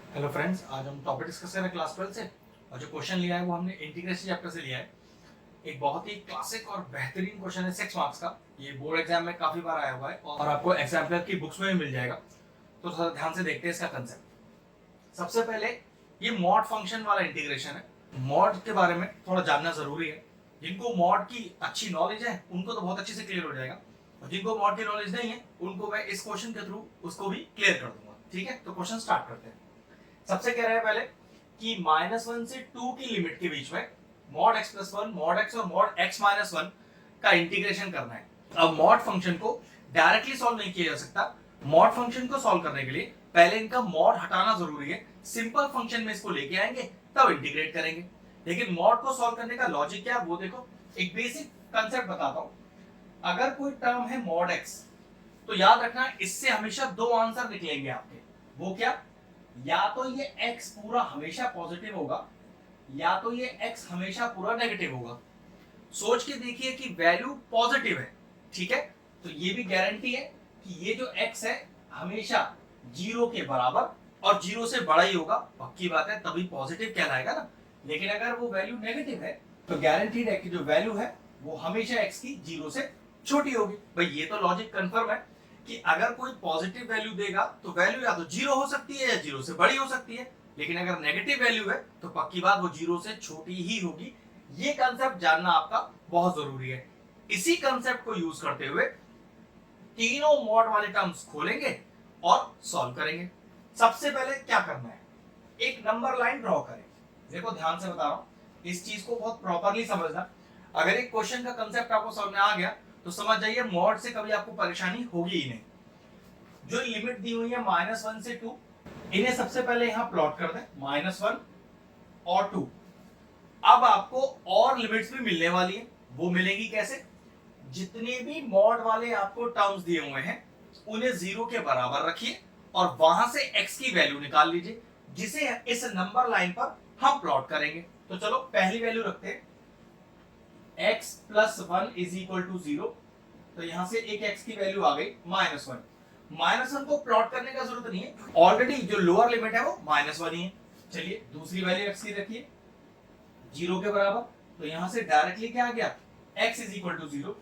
Hello friends, आज हम topic discuss कर रहे हैं क्लास 12 से। और जो क्वेश्चन लिया है वो हमने इंटीग्रेशन चैप्टर से लिया है। एक बहुत ही क्लासिक और बेहतरीन क्वेश्चन है 6 मार्क्स का। ये बोर्ड एग्जाम में काफी बार आया हुआ है और आपको एग्जाम्पलर की बुक्स में भी मिल जाएगा। तो थोड़ा ध्यान से देखते हैं इसका कंसेप्ट। सबसे पहले ये मॉड फंक्शन वाला इंटीग्रेशन है। मॉड के बारे में थोड़ा जानना जरूरी है। जिनको मॉड की अच्छी नॉलेज है उनको तो बहुत अच्छे से क्लियर हो जाएगा, और जिनको मॉड की नॉलेज नहीं है उनको मैं इस क्वेश्चन के थ्रू उसको भी क्लियर कर दूंगा। ठीक है, तो क्वेश्चन स्टार्ट करते हैं। सबसे कह रहे हैं पहले कि -1 से 2 की लिमिट के बीच में mod x plus 1, mod x और मॉड x माइनस 1 का इंटीग्रेशन करना है। अब मॉड फंक्शन को डायरेक्टली सॉल्व नहीं किया जा सकता। मॉड फंक्शन को सॉल्व करने के लिए पहले इनका मॉड हटाना जरूरी है। सिंपल फंक्शन में इसको लेके आएंगे तब इंटीग्रेट करेंगे। लेकिन मॉड को सॉल्व करने का लॉजिक क्या है वो देखो। एक बेसिक कंसेप्ट बताता हूं। अगर कोई टर्म है मॉड x, तो याद रखना इससे हमेशा दो आंसर निकलेंगे आपके। वो क्या? या तो ये x पूरा हमेशा पॉजिटिव होगा या तो ये x हमेशा पूरा नेगेटिव होगा। सोच के देखिए कि वैल्यू पॉजिटिव है, ठीक है, तो ये भी गारंटी है कि ये जो x है हमेशा जीरो के बराबर और जीरो से बड़ा ही होगा। पक्की बात है, तभी पॉजिटिव कहलाएगा ना। लेकिन अगर वो वैल्यू नेगेटिव है तो गारंटीड है कि जो वैल्यू है वो हमेशा x की जीरो से छोटी होगी। भाई ये तो लॉजिक कंफर्म है कि अगर कोई पॉजिटिव वैल्यू देगा तो वैल्यू या तो जीरो हो सकती है या जीरो से बड़ी हो सकती है। लेकिन अगर नेगेटिव वैल्यू है तो पक्की बात वो जीरो से छोटी ही होगी। ये कंसेप्ट जानना आपका बहुत जरूरी है। इसी कंसेप्ट को यूज करते हुए तीनों मॉड वाले टर्म्स खोलेंगे और सॉल्व करेंगे। सबसे पहले क्या करना है, एक नंबर लाइन ड्रॉ करें। देखो ध्यान से बता रहा हूं, इस चीज को बहुत प्रॉपरली समझना। अगर एक क्वेश्चन का कंसेप्ट आपको समझ में आ गया तो समझ जाइए मॉड से कभी आपको परेशानी होगी ही नहीं। जो लिमिट दी हुई है -1 से 2, इन्हें सबसे पहले यहां प्लॉट कर दें, -1 और 2। अब आपको और लिमिट्स भी मिलने वाली है। वो मिलेंगी कैसे? जितने भी मॉड वाले आपको टर्म्स दिए हुए हैं उन्हें जीरो के बराबर रखिए और वहां से x की वैल्यू निकाल लीजिए, जिसे इस नंबर लाइन पर हम प्लॉट करेंगे। तो चलो पहली वैल्यू रखते हैं, x plus 1 is equal to 0। तो यहां से एक x की वैल्यू आ गई -1। -1 को प्लॉट करने का जरूरत नहीं है, ऑलरेडी जो लोअर लिमिट है वो -1 ही है। चलिए दूसरी वैल्यू x की रखिए जीरो के बराबर। तो यहां से डायरेक्टली क्या आ गया, x इज इक्वल टू 0।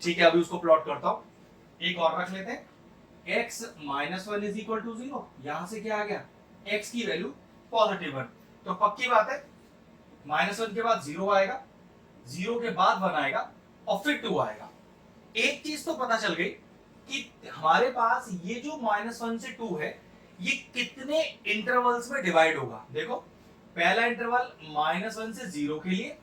ठीक है, अभी उसको प्लॉट करता हूं। एक और रख लेते हैं, x minus 1 is equal to 0। यहां से क्या आ गया, x की वैल्यू +1। तो पक्की बात है -1 के बाद 0 आएगा, 0 के बाद 1 आएगा और फिर 2 आएगा। एक चीज तो पता चल गई कि हमारे पास ये जो -1 से 2 है ये कितने इंटरवल्स में डिवाइड होगा। देखो पहला इंटरवल -1 से 0 के लिए,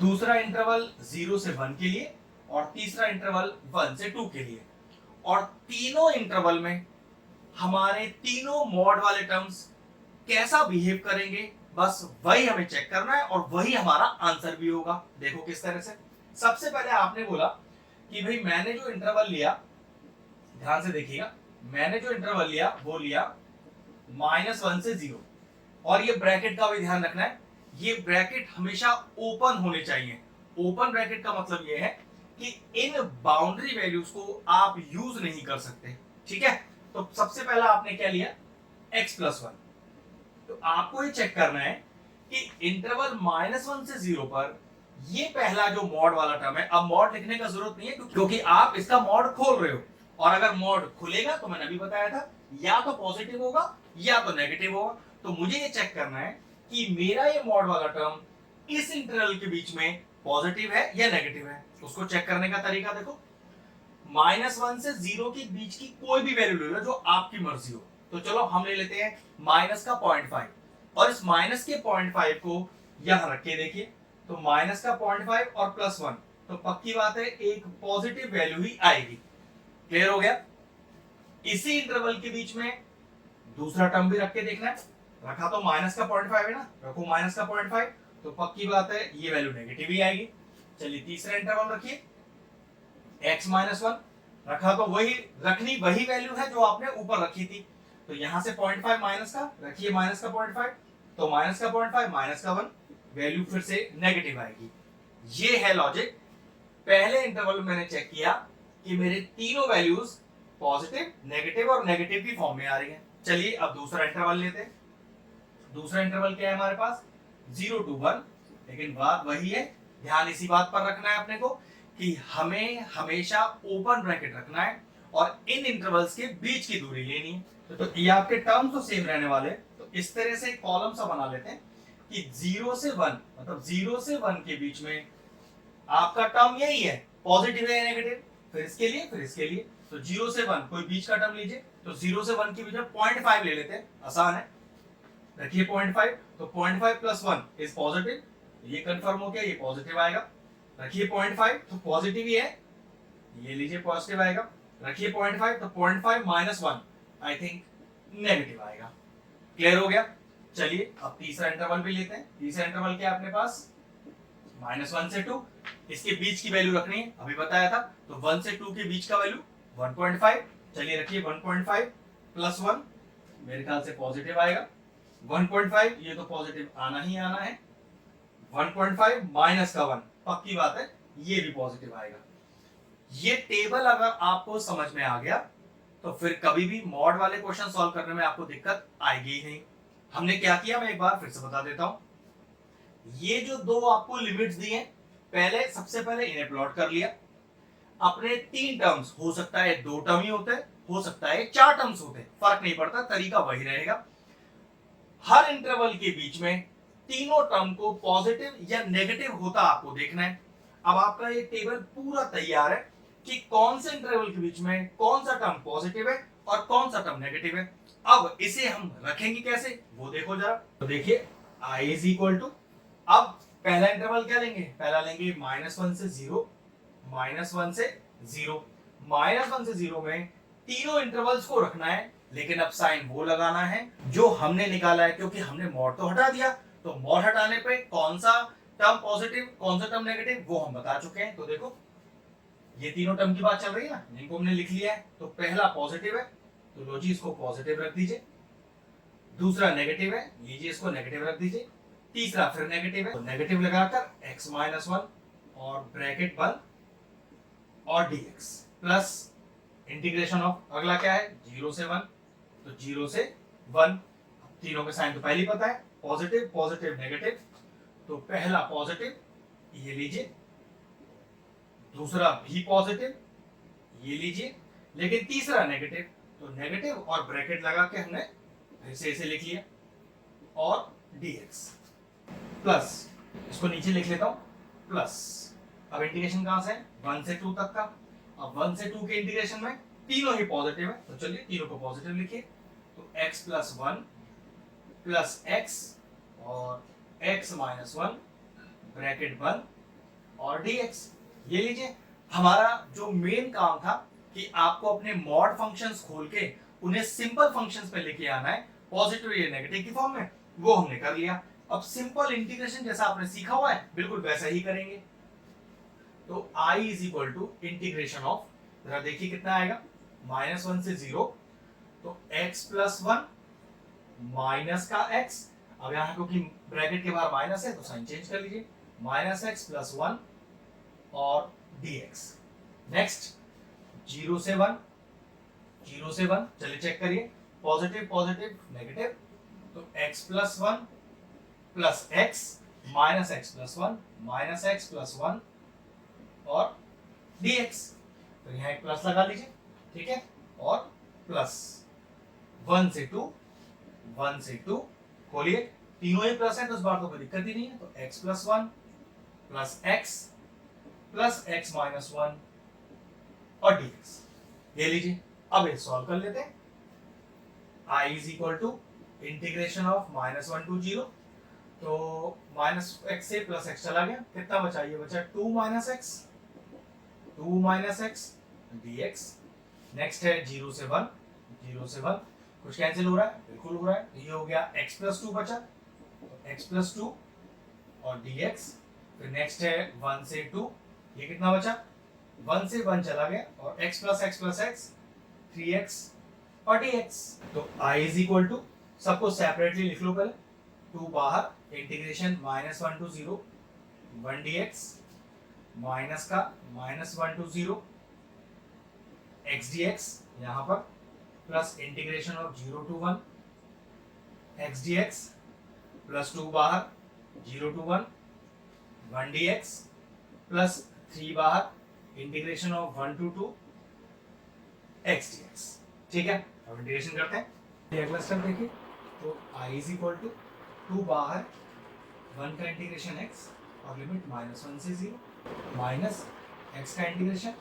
दूसरा इंटरवल 0 से 1 के लिए और तीसरा इंटरवल 1 से 2 के लिए। और तीनों इंटरवल में हमारे तीनों मॉड वाले टर्म्स कैसा बिहेव करेंगे, बस वही हमें चेक करना है और वही हमारा आंसर भी होगा। देखो किस तरह से। सबसे पहले आपने बोला कि भाई मैंने जो इंटरवल लिया, ध्यान से देखिएगा, मैंने जो इंटरवल लिया वो लिया -1 से 0। और ये ब्रैकेट का भी ध्यान रखना है, ये ब्रैकेट हमेशा ओपन होने चाहिए। ओपन ब्रैकेट का मतलब ये है कि इन बाउंड्री वैल्यूज को आप यूज नहीं कर सकते। ठीक है, तो सबसे पहला आपने क्या लिया, x प्लस 1। तो आपको ये चेक करना है कि इंटरवल -1 से 0 पर ये पहला जो मॉड वाला टर्म है, अब मॉड लिखने का जरूरत नहीं है क्योंकि आप इसका मॉड खोल रहे हो। और अगर मॉड खुलेगा तो मैंने अभी बताया था या तो पॉजिटिव होगा या तो नेगेटिव होगा। तो मुझे ये चेक करना है कि मेरा ये मॉड वाला टर्म इस इंटरवल के बीच में पॉजिटिव है या नेगेटिव है। उसको चेक करने का तरीका देखो, -1 से 0 के बीच की कोई भी वैल्यू ले लो जो आपकी मर्जी हो। तो चलो हम ले लेते हैं माइनस का 0.5, और इस माइनस के 0.5 को यहां रख के देखिए। तो माइनस का 0.5 और +1, तो पक्की बात है एक पॉजिटिव वैल्यू ही आएगी। क्लियर हो गया? इसी इंटरवल के बीच में दूसरा टर्म भी रख के देखना है। रखा तो माइनस का 0.5 है ना, रखो माइनस का 0.5, तो पक्की बात है ये वैल्यू नेगेटिव ही आएगी। चलिए तीसरा इंटरवल रखिए, x माइनस 1, रखा तो वही वैल्यू है जो आपने ऊपर रखी थी। तो यहां से 0.5 माइनस का रखिए, माइनस का 0.5, तो माइनस का 0.5 माइनस का 1, वैल्यू फिर से नेगेटिव आएगी। ये है लॉजिक। पहले इंटरवल में मैंने चेक किया कि मेरे तीनों वैल्यूज पॉजिटिव, नेगेटिव और नेगेटिव की फॉर्म में आ रही हैं। चलिए अब दूसरा इंटरवल लेते हैं, दूसरा इंटरवल क्या है हमारे पास 0 to 1, लेकिन बात वही है, ध्यान इसी बात पर रखना है अपने को कि हमें हमेशा ओपन ब्रैकेट रखना है और इन इंटरवल्स के बीच की दूरी लेनी है। तो ये आपके टर्म्स तो सेम रहने वाले, तो इस तरह से कॉलम सा बना लेते हैं कि 0 से 1, मतलब 0 से 1 के बीच में आपका टर्म यही है, पॉजिटिव है या नेगेटिव, फिर इसके लिए तो 0 से 1 कोई बीच का टर्म लीजिए, तो 0 से 1 के बीच में 0.5 ले लेते हैं, आसान है, रखिए 0.5, तो 0.5 प्लस 1 इज पॉजिटिव, ये कंफर्म हो गया, ये पॉजिटिव आएगा, रखिए 0.5 तो पॉजिटिव ही है, ये लीजिए पॉजिटिव आएगा, रखिए 0.5 तो 0.5 माइनस 1 आई थिंक नेगेटिव आएगा। क्लियर हो गया? चलिए अब तीसरा इंटरवल भी लेते हैं। तीसरा इंटरवल क्या है अपने पास -1 से 2, इसके बीच की वैल्यू रखनी है, अभी बताया था, तो 1 से 2 के बीच का वैल्यू 1.5, चलिए रखिए 1.5 प्लस 1 मेरे ख्याल से पॉजिटिव आएगा, 1.5 ये तो पॉजिटिव आना ही आना है, 1.5 माइनस का 1 पक्की बात है, ये भी पॉजिटिव आएगा। ये टेबल अगर आपको समझ में आ गया तो फिर कभी भी मॉड वाले क्वेश्चन सॉल्व करने में आपको दिक्कत आएगी ही नहीं। हमने क्या किया मैं एक बार फिर से बता देता हूं। ये जो दो आपको लिमिट्स दी हैं, पहले सबसे पहले इन्हें प्लॉट कर लिया, अपने 3 टर्म्स, हो सकता है 2 टर्म ही होते हैं, हो सकता है 4 टर्म्स होते हैं, फर्क नहीं पड़ता, तरीका वही रहेगा। हर इंटरवल के बीच में तीनों टर्म को पॉजिटिव या नेगेटिव होता आपको देखना है। अब आपका ये टेबल पूरा तैयार है कि कौन से इंटरवल के बीच में कौन सा टर्म पॉजिटिव है और कौन सा टर्म नेगेटिव है। अब इसे हम रखेंगे कैसे वो देखो जरा, तो देखिए i इज इक्वल टू, अब पहला इंटरवल क्या लेंगे, पहला लेंगे -1 से 0, -1 से 0, -1 से 0 में तीनों इंटरवल्स को रखना है, लेकिन अब साइन वो लगाना है जो हमने निकाला है, क्योंकि हमने मॉड तो हटा दिया, तो मॉड हटाने पे कौन सा टर्म पॉजिटिव कौन सा टर्म नेगेटिव वो हम बता चुके हैं। तो देखो ये तीनों टर्म की बात चल रही है ना, इनको हमने लिख लिया है, तो पहला पॉजिटिव है तो लो जी इसको पॉजिटिव रख दीजिए, दूसरा नेगेटिव है, लीजिए इसको नेगेटिव रख दीजिए, तीसरा फिर नेगेटिव है तो नेगेटिव लगाकर x-1 और ब्रैकेट बंद और dx प्लस इंटीग्रेशन ऑफ, अगला क्या है 0 से 1, तो 0 से 1, तीनों के साइन तो पहले ही पता है, पॉजिटिव पॉजिटिव नेगेटिव, तो पहला पॉजिटिव ये लीजिए, दूसरा भी पॉजिटिव ये लीजिए, लेकिन तीसरा नेगेटिव, तो नेगेटिव और ब्रैकेट लगा के हमने फिर से इसे लिख लिया और dx प्लस, इसको नीचे लिख लेता हूं प्लस, अब इंटीग्रेशन कहां से है 1 से 2 तक का, अब 1 से 2 के इंटीग्रेशन में तीनों ही पॉजिटिव है, तो चलिए तीनों को पॉजिटिव लिखिए, तो x प्लस 1 प्लस x और x-1 ब्रैकेट बंद और dx, ये लीजिए। हमारा जो मेन काम था कि आपको अपने मॉड फंक्शंस खोल के उन्हें सिंपल फंक्शंस पे लेके आना है पॉजिटिव या नेगेटिव की फॉर्म में, वो हमने कर लिया। अब सिंपल इंटीग्रेशन जैसा आपने सीखा हुआ है बिल्कुल वैसा ही करेंगे, तो i is equal to integration of, जरा देखिए कितना आएगा -1 से 0, तो x प्लस 1 माइनस का x, अब यहाँ क्योंकि ब्रैकेट के बाहर माइनस है तो साइन चेंज कर लीजिए, -x प्लस 1 और dx। नेक्स्ट 0 से 1, 0 से 1 चलिए चेक करिए, पॉजिटिव पॉजिटिव नेगेटिव, तो x plus 1 plus x minus x plus 1 minus x plus 1 और dx, तो यहाँ एक प्लस लगा लीजिए, ठीक है, और प्लस 1 से 2, 1 से 2 खोलिए, तीनों ही प्लस है तो इस बार तो कोई दिक्कत ही नहीं है, तो x plus 1 plus x plus x minus 1 और dx, ये लीजिए। अब ये सॉल्व कर लेते हैं, i is equal to integration of -1 to 0, तो -x से प्लस x चला गया, कितना बचा, ये बचा 2 माइनस x dx। नेक्स्ट है 0 से 1, 0 से 1 कुछ कैंसिल हो रहा है, बिल्कुल हो रहा है, तो ये हो गया x प्लस 2 बचा, तो x प्लस 2 और dx। फिर नेक्स्ट है 1 से 2, ये कितना बचा, 1 से 1 चला गया और x प्लस x 3x और dx, तो i इज इक्वल टू, सबको सेपरेटली लिख लो पहले, 2 बाहर, इंटीग्रेशन -1 टू 0 1 dx माइनस का -1 टू 0 x dx यहाँ पर, plus integration of 0 to 1 x dx plus 2 बाहर, 0 to 1 1 dx प्लस 3 बाहर, integration of 1 to 2 x dx। ठीक है, अब इंटीग्रेशन करते हैं। ये अगला स्टेप देखिए, तो I इज इक्वल टू 2 बाहर 1 का इंटीग्रेशन x और लिमिट -1 से 0 माइनस x का इंटीग्रेशन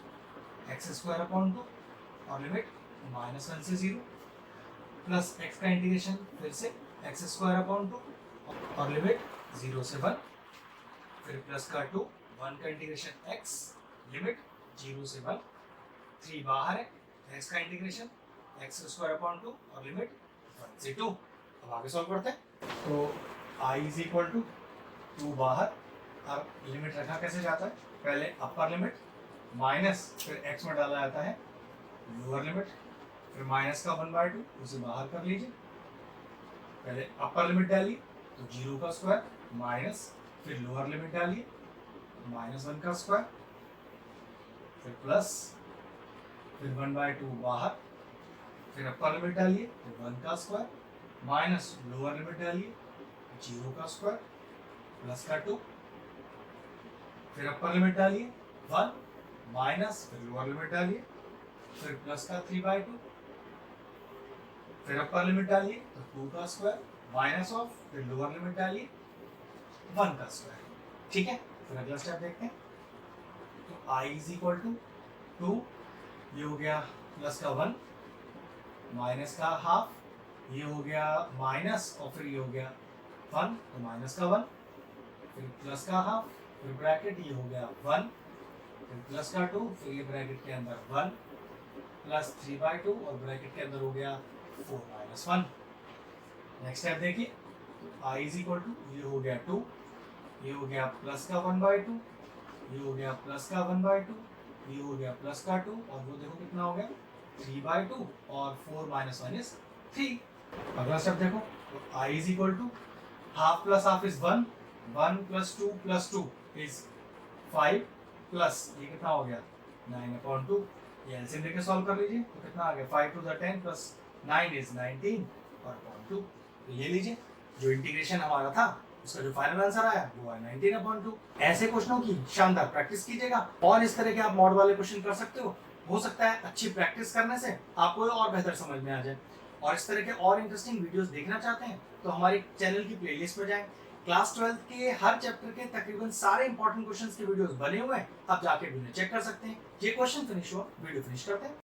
x स्क्वायर अपॉन 2 और लिमिट -1 से 0 प्लस x का इंटीग्रेशन फिर से x स्क्वायर अपॉन 2 और लिमिट 0 से 1, फिर प्लस का 2 1 का इंटीग्रेशन x लिमिट 0 से 1, 3 बाहर है, x का इंटीग्रेशन x स्क्वायर अपॉन 2 और लिमिट 1 से 2। अब आगे सॉल्व करते हैं। तो I इज इक्वल टू 2 बाहर, अब लिमिट रखा कैसे जाता है, पहले अपर लिमिट माइनस फिर x में डाला जाता है लोअर लिमिट, फिर माइनस का 1/2 उसे बाहर कर लीजिए, पहले अपर लिमिट डालिए तो 0 का स्क्वायर माइनस फिर लोअर लिमिट डालिए -1 का स्क्वायर, फिर प्लस फिर 1/2 बाहर, फिर अपर लिमिट डालिए तो 1 का स्क्वायर माइनस लोअर लिमिट डालिए 0 का स्क्वायर प्लस का 2, फिर अपर लिमिट डालिए 1 माइनस फिर लोअर लिमिट डालिए फिर प्लस का 3/2, फिर अपर लिमिट डालिए तो 2 का स्क्वायर माइनस ऑफ फिर लोअर लिमिट डालिए 1 का स्क्वायर। ठीक है, फिर अगला स्टेप देखते हैं। तो I इज इक्वल टू 2, ये हो गया प्लस का 1 माइनस का हाफ, ये हो गया माइनस और फिर ये हो गया 1 तो माइनस का 1, फिर प्लस का हाफ, फिर ब्रैकेट ये हो गया 1, फिर प्लस का 2, फिर ये ब्रैकेट के अंदर 1 प्लस 3/2 और ब्रैकेट के अंदर हो गया 4 - 1। नेक्स्ट स्टेप देखिए, I इज इक्वल टू ये हो गया 2, ये हो गया प्लस का 1/2, ये हो गया प्लस का 1/2, ये हो गया प्लस का 2 और वो देखो कितना हो गया 3/2 और 4 - 1 इज 3। अगला स्टेप देखो, तो I is equal to half plus half is 1, 1 + 2 + 2 is 5 plus ये कितना हो गया 9/2, ये एलसीएम लेके सॉल्व कर लीजिए तो कितना आ गया 5 to the 10 + 9 इज 19 और 0.2। तो ये लीजिए जो इंटीग्रेशन हमारा था उसका जो फाइनल आंसर आया वो है 19/2। ऐसे क्वेश्चनों की शानदार प्रैक्टिस कीजिएगा और इस तरह के आप मॉड वाले क्वेश्चन कर सकते हो सकता है अच्छी प्रैक्टिस करने से आपको और बेहतर समझ में आ जाए। और इस तरह के और इंटरेस्टिंग वीडियोस देखना चाहते हैं तो हमारे चैनल की प्लेलिस्ट में जाएं। क्लास 12 के हर चैप्टर के तकरीबन सारे इंपॉर्टेंट क्वेश्चंस के वीडियोस बने हुए हैं, आप जाके वीडियो चेक कर सकते हैं। ये क्वेश्चन फिनिश हुआ, वीडियो फिनिश करते हैं।